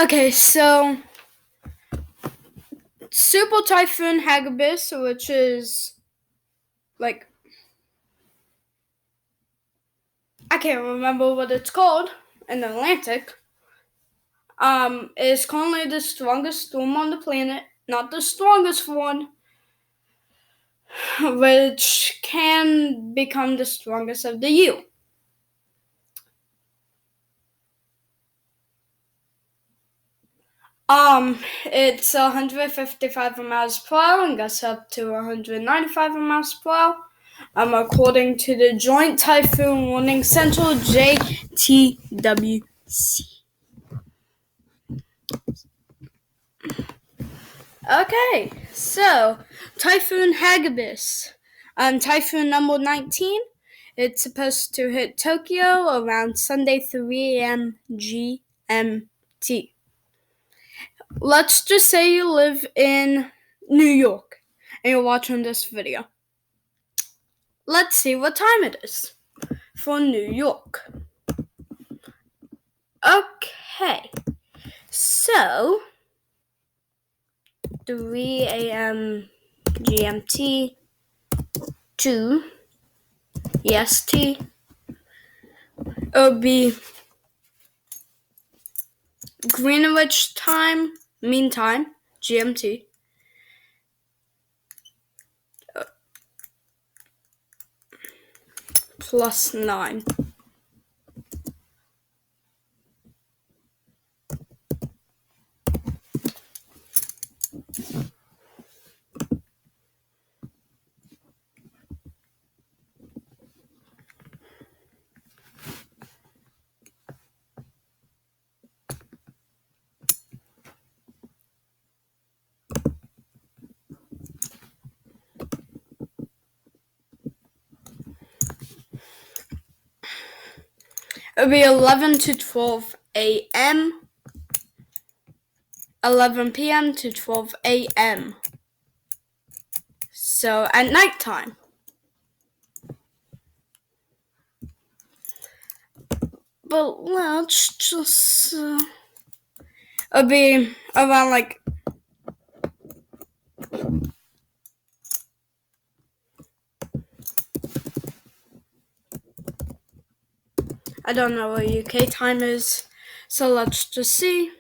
Okay, so Super Typhoon Hagibis, which is like I can't remember what it's called in the Atlantic, is currently the strongest storm on the planet. Not the strongest one, which can become the strongest of the year. It's 155 miles per hour and gets up to 195 miles per hour. According to the Joint Typhoon Warning Center, JTWC. Okay, so Typhoon Hagibis. Typhoon number 19. It's supposed to hit Tokyo around Sunday 3 a.m. GMT. Let's just say you live in New York and you're watching this video. Let's see what time it is for New York. Okay, so 3 a.m. GMT to EST. It'll be Greenwich time, meantime, GMT. +9. It'll be 11 to 12 a.m., 11 p.m. to 12 a.m. So at nighttime. But let's just, it'll be around like, I don't know what UK time is, so let's just see.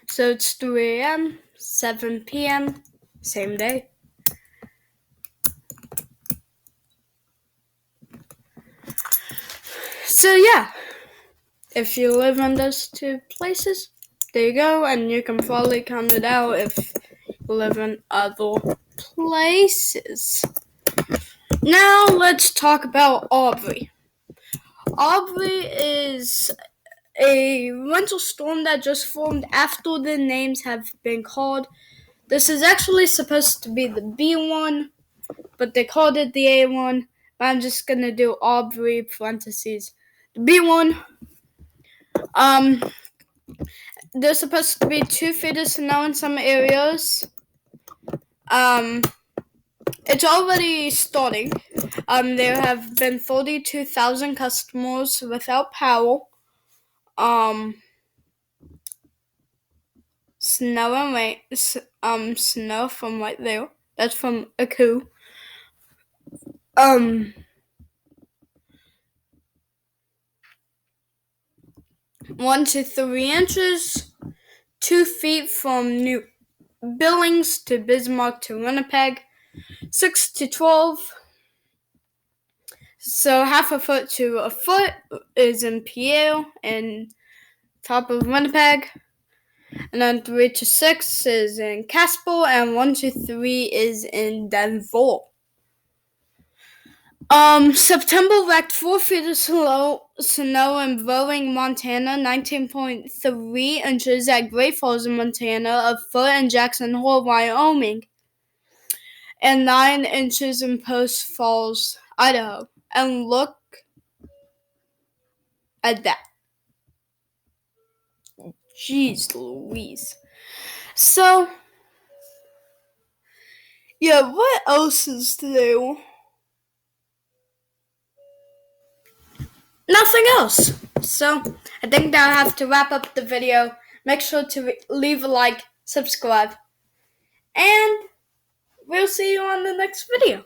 So it's 3 a.m., 7 p.m., same day. So yeah, if you live in those two places, there you go, and you can probably count it out if you live in other places. Now let's talk about Aubrey. Aubrey is a winter storm that just formed after the names have been called. This is actually supposed to be the B1, but they called it the A1. But I'm just gonna do Aubrey parentheses. The B1. There's supposed to be 2 feet of snow in some areas. It's already starting. There have been 42,000 customers without power. Snow and rain. Snow from right there. That's from a coup. 1 to 3 inches. 2 feet from New Billings to Bismarck to Winnipeg. 6 to 12. So half a foot to a foot is in Pierre and top of Winnipeg. And then 3 to 6 is in Casper, and 1 to 3 is in Denver. September wrecked 4 feet of snow in Burling, Montana, 19.3 inches at Great Falls, Montana, a foot in Jackson Hole, Wyoming, and 9 inches in Post Falls, Idaho. And look at that. Jeez Louise. So, yeah, what else is new? Nothing else. So, I think that I have to wrap up the video. Make sure to leave a like, subscribe, and we'll see you on the next video.